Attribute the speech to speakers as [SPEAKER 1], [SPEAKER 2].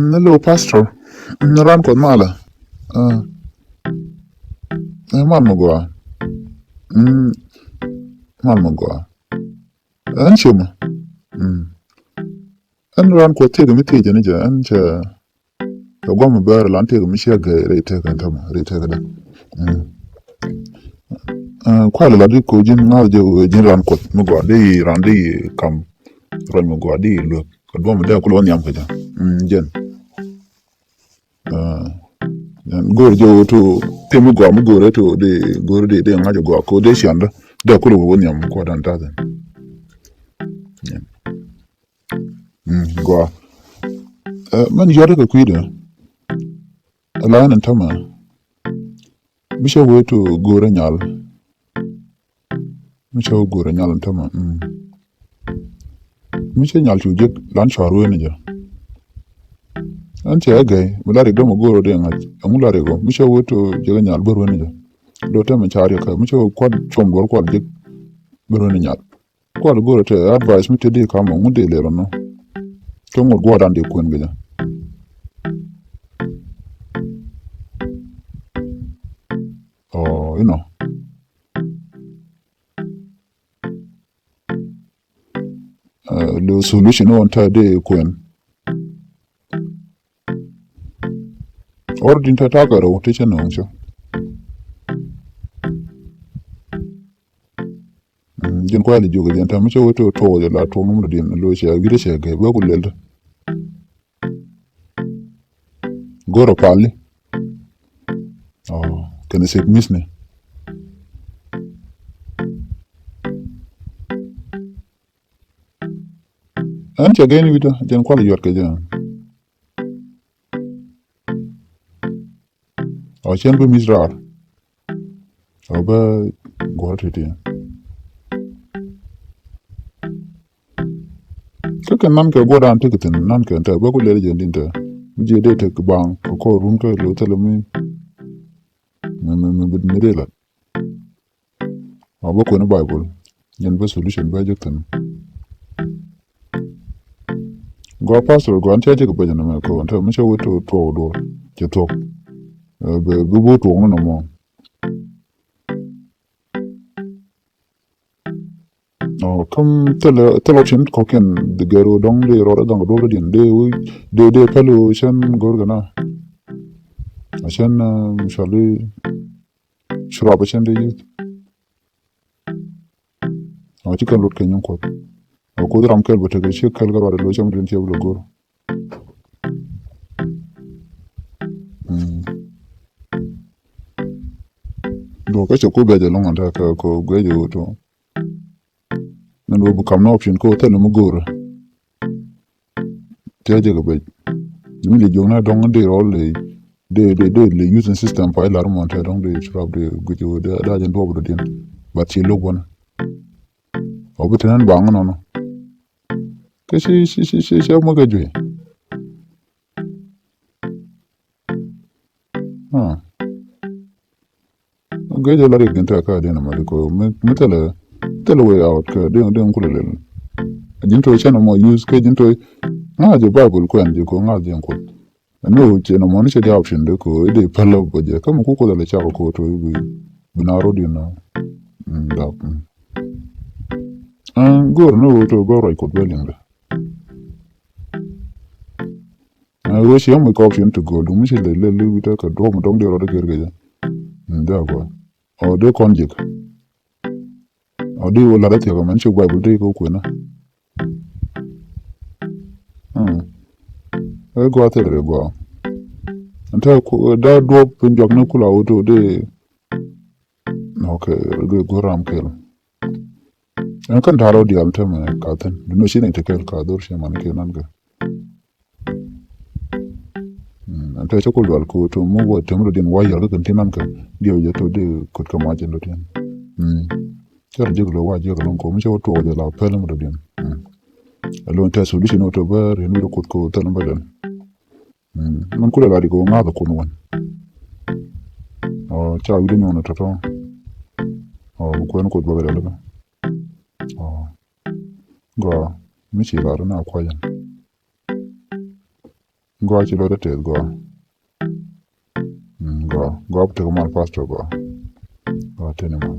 [SPEAKER 1] Hello, Pastor. Ran kon mala. Uh, mal mo gwa. Mm, mal mo gwa. An chuma. An ran ko te mi te jani ja an cha ka gwa mo bar lan te mi sha ga re te kan tama re te da. Kwa la di ko jin na je jin ran ko mo gwa de ran de kam ran mo gwa de lo ko do mo da ko lo nyam ka ja. Jen. Gor jo to te mo gwa mo gore to de gor de ngajo gwa ko de shanda da ko lo nyam ko dan ta den. Gwa. Man jara ka kwida. Ala nan tama. Misha wetu gore nyal. Misha gore nyal tama. Misha nyal chujek lan charu ni ja. Anche agay mulari domo goro de ngat. Mulari go misha wetu jega nyal boro ni ja. Do tama chari ka misha kwad chom gor kwad jek boro ni nyal. Kwad goro te advice mi te di kama ngunde lero no. Kemo gwa dan de kwen ja. You know. The solution on ta de kwen. Or din ta taka ro te chana oncho. Jin kwa li joga jin ta micho weto to la to mum din lo che gire che ga ba kulel. Goro pali. Can se misne. Anche again video jin kwa li yor ka jan. Chen bu misrar. Ba goro te. Kaka nan ka goda ante kitin nan ka ta ba kulel jin din ta. Je de te bang ko room to lo tele mi me la. Ba ko na bible. Jen ba solution ba jektan. Go pastor go ante je ko ba jana ma ko ante mi che weto to do je to. Be bu to no mo. Comme tel chen ko ken de gero dong de ro dong do din de pelu chen gorgana. Chen shali shuraba chen de yit. Ti kan lot ken ko. Ko dram kel bote ke che kel garo lo chen din che lo gor. Do ka che ko be de long anda ka ko gwe de to. Nan wo kam no option ko tel mo gor. Te je ga be. Mi le jona dong de ro le de using system pa la monte dong de shurab de gujo de da jen do bo din. Ba ti lo bona. Obutenan bang no. Ke si mo ga jwe. Gaja la rig ta ka de na ma ko me tele way out ka de ko le. Jinto chana mo use ke jinto je bible ko anje ko je ko. No je no mo ni che option de ko de palo bo je kam ko le cha ko to bi binaro di na. Da. Gor no to go right ko beling da. We shi mo ko option to go dum shi le wita ka do mo dong de ro de gerge. Da ko. O de konjik. O di wala rete ko man shi bible de ko na. Go ate re go. Anta ko da do pun jog na kula auto de. Okay, go ram kel. An kan taro di alta me ka tan. No shi ne te kel ka dor shi man ke nan ga. Anta ko wal ko to mo wo temro din wa yar kan tinan ka. Dio je to de ko ka ma jen do tin. Kar je lo wa je ko ko mi to de la pelum do din. Alo ta solution to ba re no ko tan ba dan. Man kula la di ko ma ba ko no. Cha wi no na to. Ko ko ba da. Go mi ci la na kwa yan. go ci lo da te go go te ko man pastor go tene mo